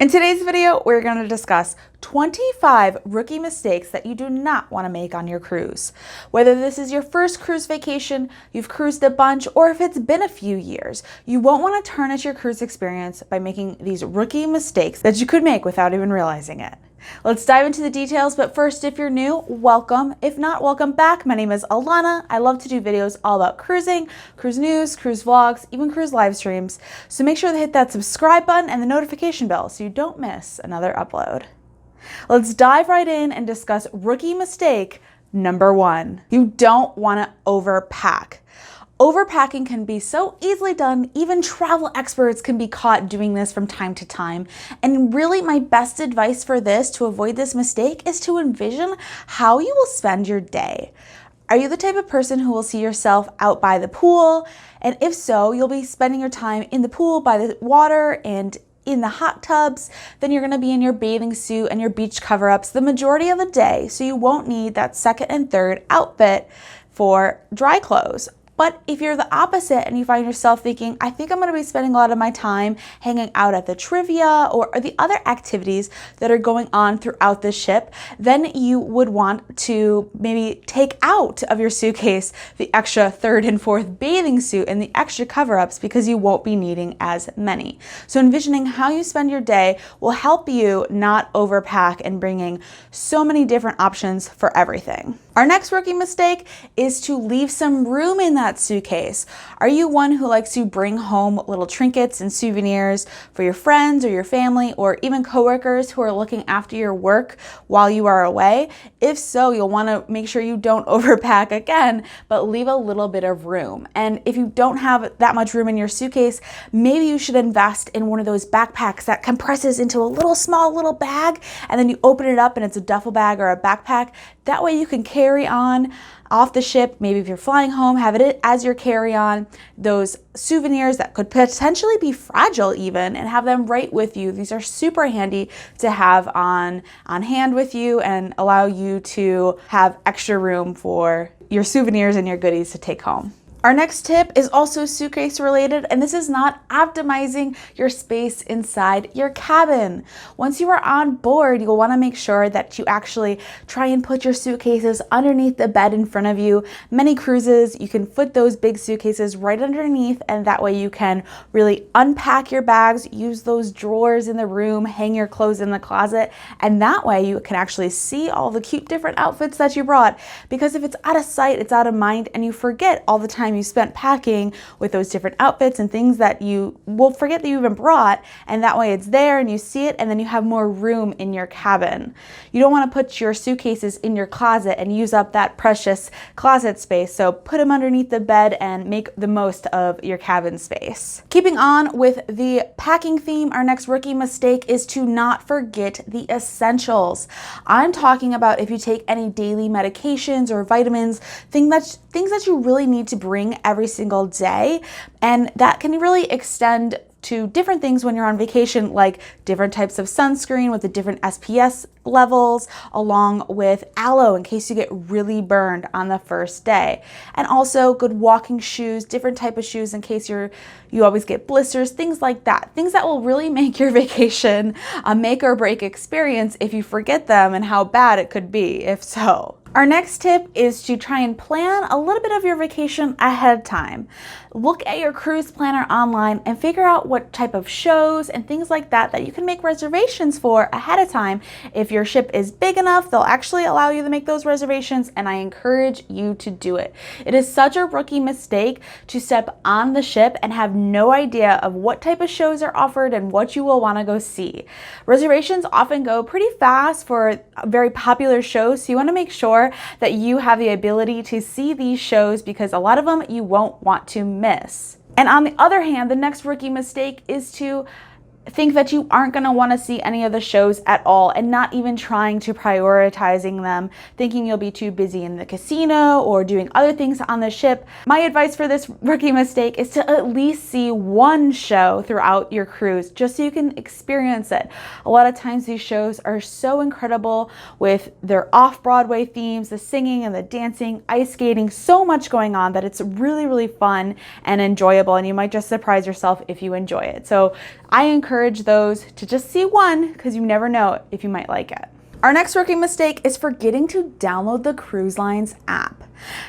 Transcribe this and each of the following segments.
In today's video, we're going to discuss 25 rookie mistakes that you do not want to make on your cruise. Whether this is your first cruise vacation, you've cruised a bunch, or if it's been a few years, you won't want to tarnish your cruise experience by making these rookie mistakes that you could make without even realizing it. Let's dive into the details, but first, if you're new, welcome. If not, welcome back. My name is Alanna. I love to do videos all about cruising, cruise news, cruise vlogs, even cruise live streams. So make sure to hit that subscribe button and the notification bell so you don't miss another upload. Let's dive right in and discuss rookie mistake number 1. You don't want to overpack. Overpacking can be so easily done. Even travel experts can be caught doing this from time to time. And really, my best advice for this to avoid this mistake is to envision how you will spend your day. Are you the type of person who will see yourself out by the pool? And if so, you'll be spending your time in the pool, by the water, and in the hot tubs. Then you're going to be in your bathing suit and your beach cover-ups the majority of the day. So you won't need that second and third outfit for dry clothes. But if you're the opposite and you find yourself thinking, I think I'm going to be spending a lot of my time hanging out at the trivia or the other activities that are going on throughout the ship, then you would want to maybe take out of your suitcase the extra third and fourth bathing suit and the extra cover-ups because you won't be needing as many. So envisioning how you spend your day will help you not overpack and bringing so many different options for everything. Our next rookie mistake is to leave some room in that suitcase. Are you one who likes to bring home little trinkets and souvenirs for your friends or your family or even coworkers who are looking after your work while you are away? If so, you'll want to make sure you don't overpack again, but leave a little bit of room. And if you don't have that much room in your suitcase, maybe you should invest in one of those backpacks that compresses into a small little bag, and then you open it up and it's a duffel bag or a backpack. That way you can carry on off the ship. Maybe if you're flying home, have it as your carry-on, those souvenirs that could potentially be fragile even, and have them right with you. These are super handy to have on hand with you and allow you to have extra room for your souvenirs and your goodies to take home. Our next tip is also suitcase related, and this is not optimizing your space inside your cabin. Once you are on board, you'll want to make sure that you actually try and put your suitcases underneath the bed in front of you. Many cruises, you can put those big suitcases right underneath, and that way you can really unpack your bags, use those drawers in the room, hang your clothes in the closet, and that way you can actually see all the cute different outfits that you brought. Because if it's out of sight, it's out of mind, and you forget all the time you spent packing with those different outfits and things that you will forget that you even brought, and that way it's there and you see it, and then you have more room in your cabin. You don't want to put your suitcases in your closet and use up that precious closet space, so put them underneath the bed and make the most of your cabin space. Keeping on with the packing theme, our next rookie mistake is to not forget the essentials. I'm talking about if you take any daily medications or vitamins, things that you really need to bring every single day, and that can really extend to different things when you're on vacation, like different types of sunscreen with the different SPS levels, along with aloe in case you get really burned on the first day. And also good walking shoes, different type of shoes in case you always get blisters, things like that. Things that will really make your vacation a make or break experience if you forget them, and how bad it could be if so. Our next tip is to try and plan a little bit of your vacation ahead of time. Look at your cruise planner online and figure out what type of shows and things like that you can make reservations for ahead of time. If your ship is big enough, they'll actually allow you to make those reservations, and I encourage you to do it. It is such a rookie mistake to step on the ship and have no idea of what type of shows are offered and what you will want to go see. Reservations often go pretty fast for very popular shows, so you want to make sure that you have the ability to see these shows, because a lot of them you won't want to miss. And on the other hand, the next rookie mistake is to think that you aren't going to want to see any of the shows at all, and not even trying to prioritizing them, thinking you'll be too busy in the casino or doing other things on the ship. My advice for this rookie mistake is to at least see one show throughout your cruise, just so you can experience it. A lot of times these shows are so incredible with their off-Broadway themes, the singing and the dancing, ice skating, so much going on that it's really, really fun and enjoyable, and you might just surprise yourself if you enjoy it. So I encourage encourage those to just see one because you never know if you might like it. Our next rookie mistake is forgetting to download the cruise line's app.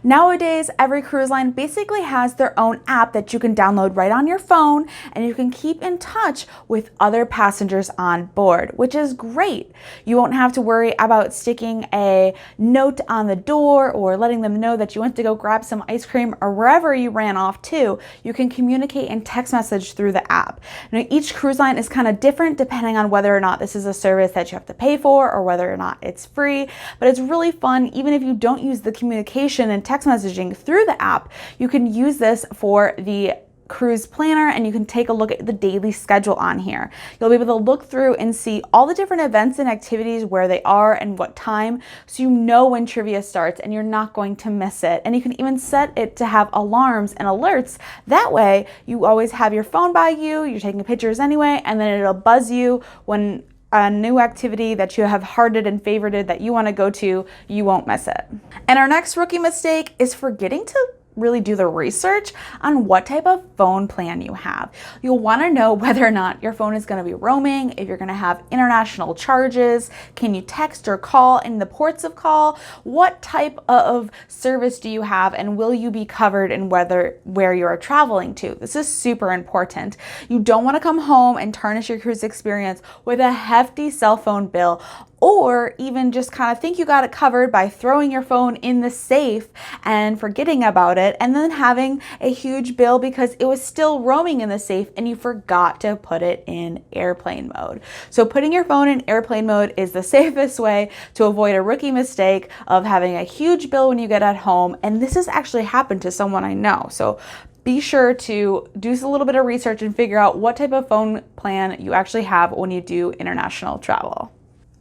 Nowadays, every cruise line basically has their own app that you can download right on your phone, and you can keep in touch with other passengers on board, which is great. You won't have to worry about sticking a note on the door or letting them know that you went to go grab some ice cream or wherever you ran off to. You can communicate and text message through the app. Now, each cruise line is kind of different depending on whether or not this is a service that you have to pay for or whether or not it's free, but it's really fun. Even if you don't use the communication and text messaging through the app, you can use this for the cruise planner, and you can take a look at the daily schedule on here. You'll be able to look through and see all the different events and activities, where they are and what time, so you know when trivia starts and you're not going to miss it. And you can even set it to have alarms and alerts. That way you always have your phone by you, you're taking pictures anyway, and then it'll buzz you when a new activity that you have hearted and favorited that you want to go to, you won't miss it. And our next rookie mistake is forgetting to really do the research on what type of phone plan you have. You'll want to know whether or not your phone is going to be roaming, if you're going to have international charges, can you text or call in the ports of call, what type of service do you have, and will you be covered in where you are traveling to. This is super important. You don't want to come home and tarnish your cruise experience with a hefty cell phone bill, or even just kind of think you got it covered by throwing your phone in the safe and forgetting about it, and then having a huge bill because it was still roaming in the safe and you forgot to put it in airplane mode. So putting your phone in airplane mode is the safest way to avoid a rookie mistake of having a huge bill when you get at home. And this has actually happened to someone I know. So be sure to do a little bit of research and figure out what type of phone plan you actually have when you do international travel.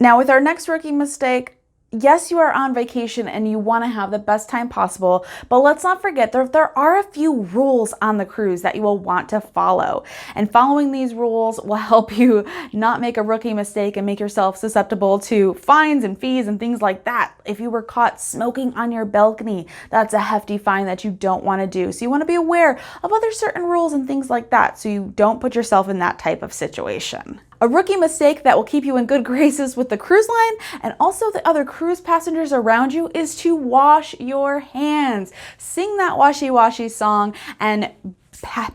Now, with our next rookie mistake, yes, you are on vacation and you want to have the best time possible, but let's not forget there are a few rules on the cruise that you will want to follow. And following these rules will help you not make a rookie mistake and make yourself susceptible to fines and fees and things like that. If you were caught smoking on your balcony, that's a hefty fine that you don't want to do. So you want to be aware of other certain rules and things like that so you don't put yourself in that type of situation. A rookie mistake that will keep you in good graces with the cruise line and also the other cruise passengers around you is to wash your hands. Sing that washy-washy song and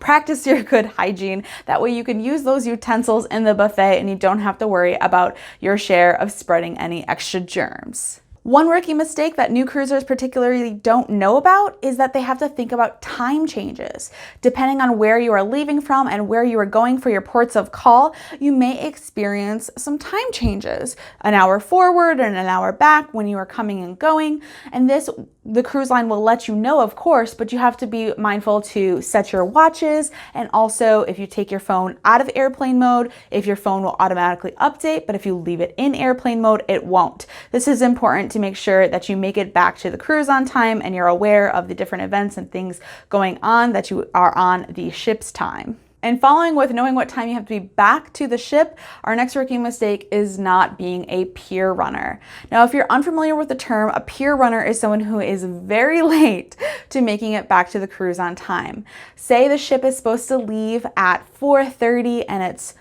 practice your good hygiene. That way you can use those utensils in the buffet and you don't have to worry about your share of spreading any extra germs. One rookie mistake that new cruisers particularly don't know about is that they have to think about time changes. Depending on where you are leaving from and where you are going for your ports of call, you may experience some time changes. An hour forward and an hour back when you are coming and going. And this, the cruise line will let you know, of course, but you have to be mindful to set your watches. And also, if you take your phone out of airplane mode, if your phone will automatically update, but if you leave it in airplane mode, it won't. This is important to make sure that you make it back to the cruise on time and you're aware of the different events and things going on, that you are on the ship's time. And following with knowing what time you have to be back to the ship, our next rookie mistake is not being a pier runner. Now, if you're unfamiliar with the term, a pier runner is someone who is very late to making it back to the cruise on time. Say the ship is supposed to leave at 4:30 and it's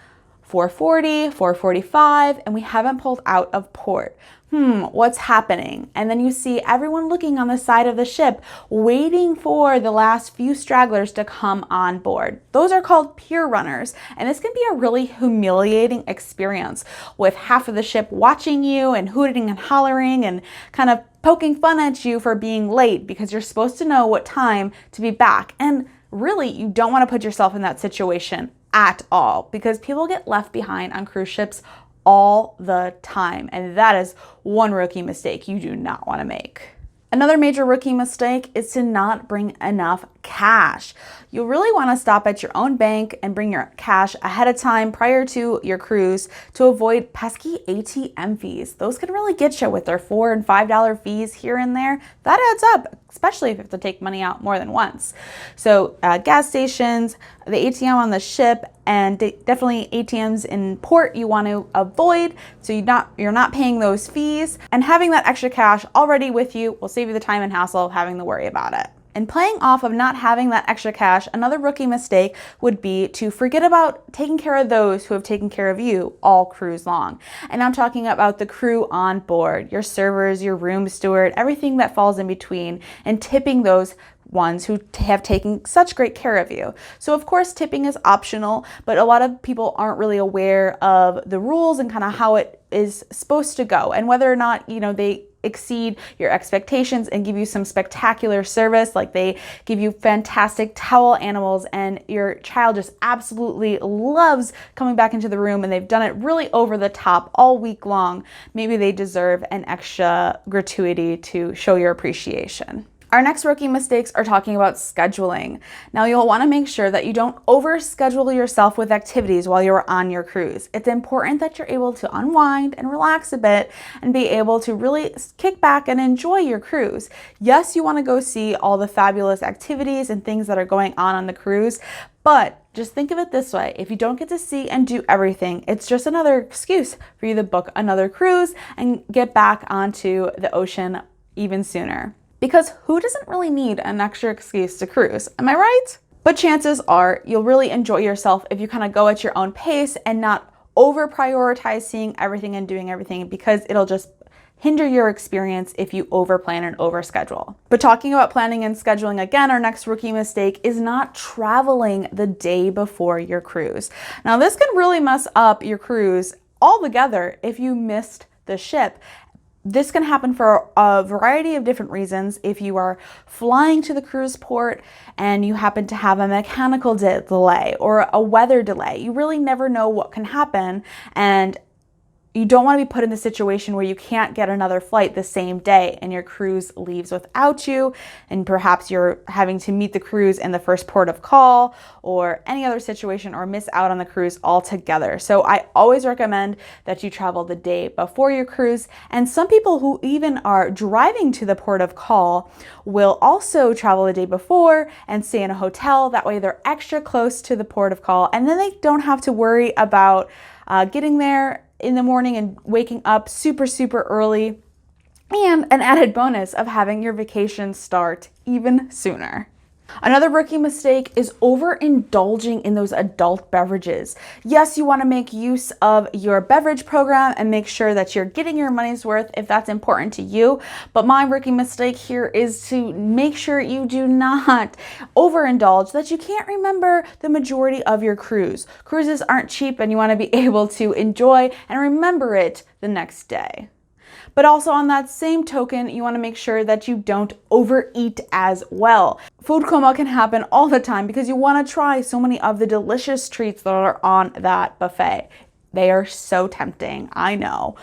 4:40, 4:45, and we haven't pulled out of port. What's happening? And then you see everyone looking on the side of the ship, waiting for the last few stragglers to come on board. Those are called pier runners, and this can be a really humiliating experience with half of the ship watching you and hooting and hollering and kind of poking fun at you for being late because you're supposed to know what time to be back. And really, you don't want to put yourself in that situation at all because people get left behind on cruise ships all the time, and that is one rookie mistake you do not want to make. Another major rookie mistake is to not bring enough cash. You'll really want to stop at your own bank and bring your cash ahead of time prior to your cruise to avoid pesky ATM fees. Those can really get you with their $4 and $5 fees here and there. That adds up, especially if you have to take money out more than once. So gas stations, the ATM on the ship, and definitely ATMs in port you want to avoid so you're not paying those fees, and having that extra cash already with you will save you the time and hassle of having to worry about it. And playing off of not having that extra cash, another rookie mistake would be to forget about taking care of those who have taken care of you all cruise long. And I'm talking about the crew on board, your servers, your room steward, everything that falls in between, and tipping those ones who have taken such great care of you. So of course, tipping is optional, but a lot of people aren't really aware of the rules and kind of how it is supposed to go, and whether or not, they exceed your expectations and give you some spectacular service, like they give you fantastic towel animals and your child just absolutely loves coming back into the room and they've done it really over the top all week long. Maybe they deserve an extra gratuity to show your appreciation. Our next rookie mistakes are talking about scheduling. Now, you'll want to make sure that you don't overschedule yourself with activities while you're on your cruise. It's important that you're able to unwind and relax a bit and be able to really kick back and enjoy your cruise. Yes, you want to go see all the fabulous activities and things that are going on the cruise, but just think of it this way. If you don't get to see and do everything, it's just another excuse for you to book another cruise and get back onto the ocean even sooner. Because who doesn't really need an extra excuse to cruise? Am I right? But chances are you'll really enjoy yourself if you kind of go at your own pace and not over prioritize seeing everything and doing everything, because it'll just hinder your experience if you over plan and over schedule. But talking about planning and scheduling again, our next rookie mistake is not traveling the day before your cruise. Now, this can really mess up your cruise altogether if you missed the ship. This can happen for a variety of different reasons. If you are flying to the cruise port and you happen to have a mechanical delay or a weather delay, you really never know what can happen, and you don't want to be put in the situation where you can't get another flight the same day and your cruise leaves without you, and perhaps you're having to meet the cruise in the first port of call or any other situation, or miss out on the cruise altogether. So I always recommend that you travel the day before your cruise, and some people who even are driving to the port of call will also travel the day before and stay in a hotel. That way they're extra close to the port of call, and then they don't have to worry about getting there in the morning and waking up super early, and an added bonus of having your vacation start even sooner. Another rookie mistake is overindulging in those adult beverages. Yes, you want to make use of your beverage program and make sure that you're getting your money's worth if that's important to you. But my rookie mistake here is to make sure you do not overindulge, that you can't remember the majority of your cruise. Cruises aren't cheap, and you want to be able to enjoy and remember it the next day. But also, on that same token, you want to make sure that you don't overeat as well. Food coma can happen all the time because you want to try so many of the delicious treats that are on that buffet. They are so tempting, I know.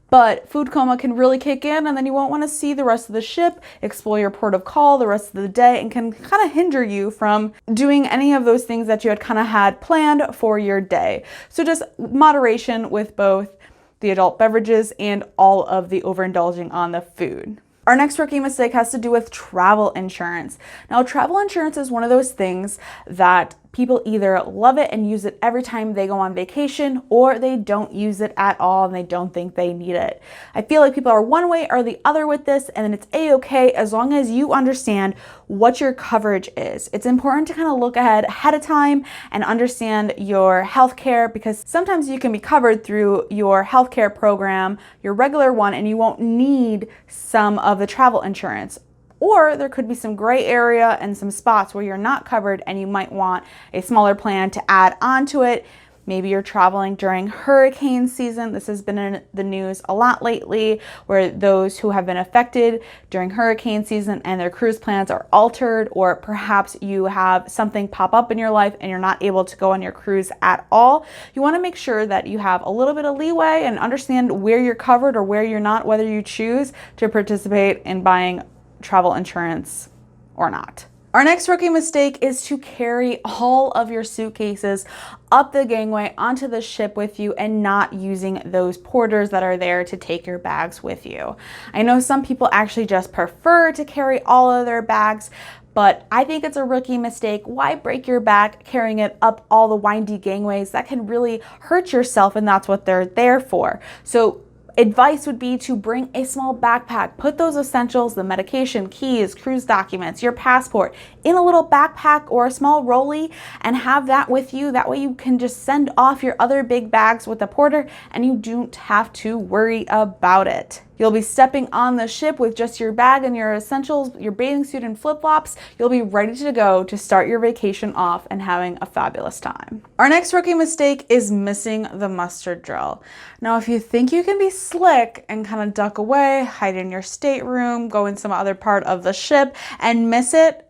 But food coma can really kick in, and then you won't want to see the rest of the ship, explore your port of call the rest of the day, and can kind of hinder you from doing any of those things that you had kind of had planned for your day. So just moderation with both the adult beverages and all of the overindulging on the food. Our next rookie mistake has to do with travel insurance. Now, travel insurance is one of those things that people either love it and use it every time they go on vacation, or they don't use it at all and they don't think they need it. I feel like people are one way or the other with this, and it's a-okay as long as you understand what your coverage is. It's important to kind of look ahead of time and understand your healthcare, because sometimes you can be covered through your healthcare program, your regular one, and you won't need some of the travel insurance. Or there could be some gray area and some spots where you're not covered and you might want a smaller plan to add onto it. Maybe you're traveling during hurricane season. This has been in the news a lot lately, where those who have been affected during hurricane season and their cruise plans are altered, or perhaps you have something pop up in your life and you're not able to go on your cruise at all. You want to make sure that you have a little bit of leeway and understand where you're covered or where you're not, whether you choose to participate in buying travel insurance or not. Our next rookie mistake is to carry all of your suitcases up the gangway onto the ship with you and not using those porters that are there to take your bags with you. I know some people actually just prefer to carry all of their bags, but I think it's a rookie mistake. Why break your back carrying it up all the windy gangways? That can really hurt yourself, and that's what they're there for. So Advice would be to bring a small backpack. Put those essentials, the medication, keys, cruise documents, your passport in a little backpack or a small rolly and have that with you. That way you can just send off your other big bags with the porter and you don't have to worry about it. You'll be stepping on the ship with just your bag and your essentials, your bathing suit and flip-flops. You'll be ready to go to start your vacation off and having a fabulous time. Our next rookie mistake is missing the muster drill. Now, if you think you can be slick and kind of duck away, hide in your stateroom, go in some other part of the ship and miss it,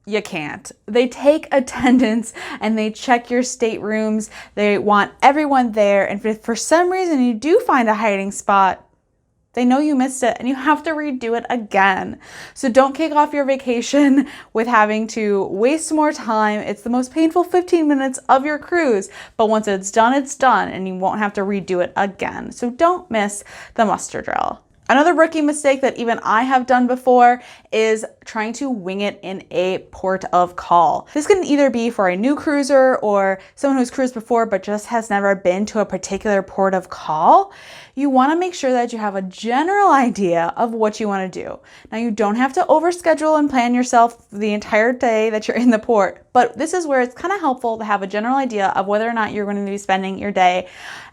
you can't. They take attendance and they check your staterooms. They want everyone there. And if for some reason you do find a hiding spot, they know you missed it and you have to redo it again. So don't kick off your vacation with having to waste more time. It's the most painful 15 minutes of your cruise, but once it's done and you won't have to redo it again. So don't miss the muster drill. Another rookie mistake that even I have done before is trying to wing it in a port of call. This can either be for a new cruiser or someone who's cruised before but just has never been to a particular port of call. You want to make sure that you have a general idea of what you want to do. Now, you don't have to overschedule and plan yourself the entire day that you're in the port, but this is where it's kind of helpful to have a general idea of whether or not you're going to be spending your day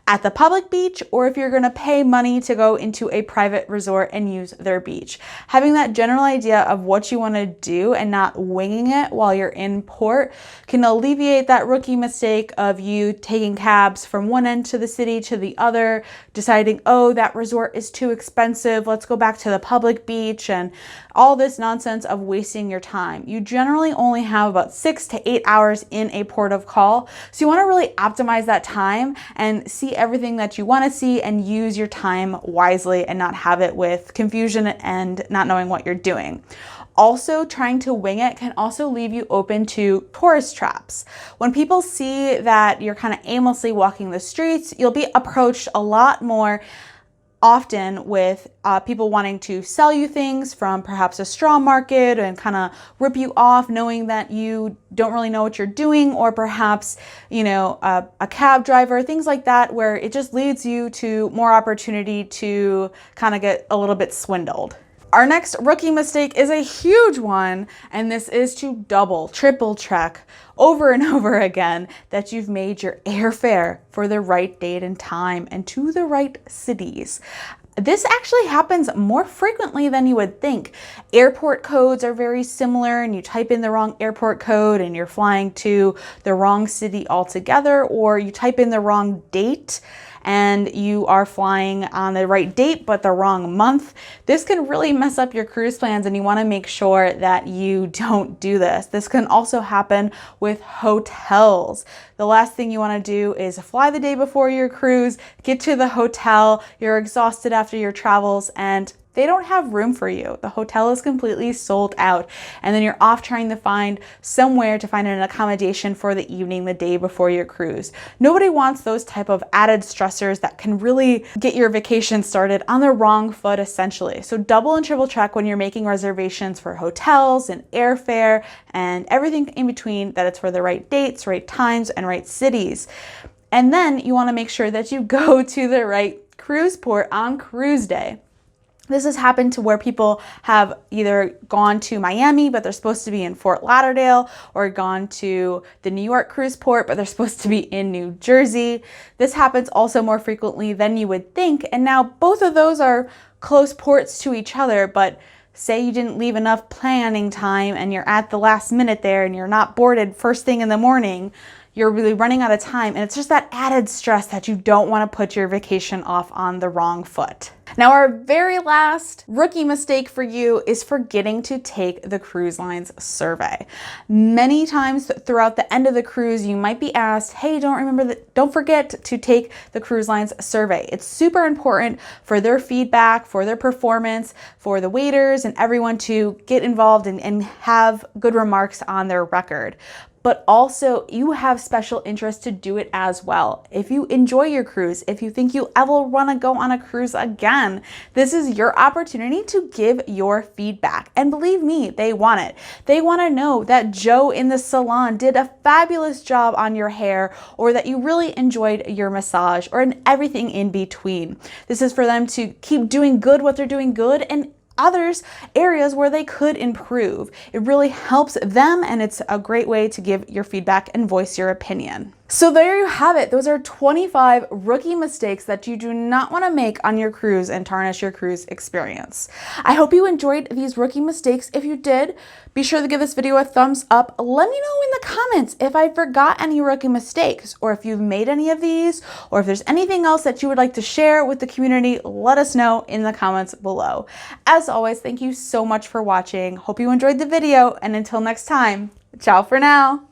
at the public beach or if you're going to pay money to go into a private resort and use their beach. Having that general idea of what you want to do and not winging it while you're in port can alleviate that rookie mistake of you taking cabs from one end to the city to the other, deciding, oh, that resort is too expensive, let's go back to the public beach, and all this nonsense of wasting your time. You generally only have about 6 to 8 hours in a port of call, so you want to really optimize that time and see everything that you want to see and use your time wisely and not have it with confusion and not knowing what you're doing. Also, trying to wing it can also leave you open to tourist traps. When people see that you're kind of aimlessly walking the streets, you'll be approached a lot more often with people wanting to sell you things from perhaps a straw market and kind of rip you off knowing that you don't really know what you're doing, or perhaps, a cab driver, things like that, where it just leads you to more opportunity to kind of get a little bit swindled. Our next rookie mistake is a huge one, and this is to double, triple check over and over again that you've made your airfare for the right date and time and to the right cities. This actually happens more frequently than you would think. Airport codes are very similar and you type in the wrong airport code and you're flying to the wrong city altogether, or you type in the wrong date and you are flying on the right date but the wrong month. This can really mess up your cruise plans, and you want to make sure that you don't do this. This can also happen with hotels. The last thing you want to do is fly the day before your cruise, get to the hotel, you're exhausted after your travels, and they don't have room for you. The hotel is completely sold out. And then you're off trying to find somewhere to find an accommodation for the evening, the day before your cruise. Nobody wants those type of added stressors that can really get your vacation started on the wrong foot, essentially. So double and triple check when you're making reservations for hotels and airfare and everything in between, that it's for the right dates, right times, and right cities. And then you want to make sure that you go to the right cruise port on cruise day. This has happened to where people have either gone to Miami, but they're supposed to be in Fort Lauderdale, or gone to the New York cruise port, but they're supposed to be in New Jersey. This happens also more frequently than you would think. And now both of those are close ports to each other, but say you didn't leave enough planning time and you're at the last minute there and you're not boarded first thing in the morning, you're really running out of time. And it's just that added stress that you don't want to put your vacation off on the wrong foot. Now, our very last rookie mistake for you is forgetting to take the cruise line's survey. Many times throughout the end of the cruise, you might be asked, hey, don't forget to take the cruise line's survey. It's super important for their feedback, for their performance, for the waiters and everyone to get involved and have good remarks on their record. but also you have special interest to do it as well. If you enjoy your cruise, if you think you ever want to go on a cruise again, this is your opportunity to give your feedback. And believe me, they want it. They want to know that Joe in the salon did a fabulous job on your hair, or that you really enjoyed your massage, or everything in between. This is for them to keep doing good what they're doing good, and others areas where they could improve. It really helps them, and it's a great way to give your feedback and voice your opinion. So there you have it. Those are 25 rookie mistakes that you do not want to make on your cruise and tarnish your cruise experience. I hope you enjoyed these rookie mistakes. If you did, be sure to give this video a thumbs up. Let me know in the comments if I forgot any rookie mistakes, or if you've made any of these, or if there's anything else that you would like to share with the community. Let us know in the comments below. As always, thank you so much for watching. Hope you enjoyed the video, and until next time, ciao for now.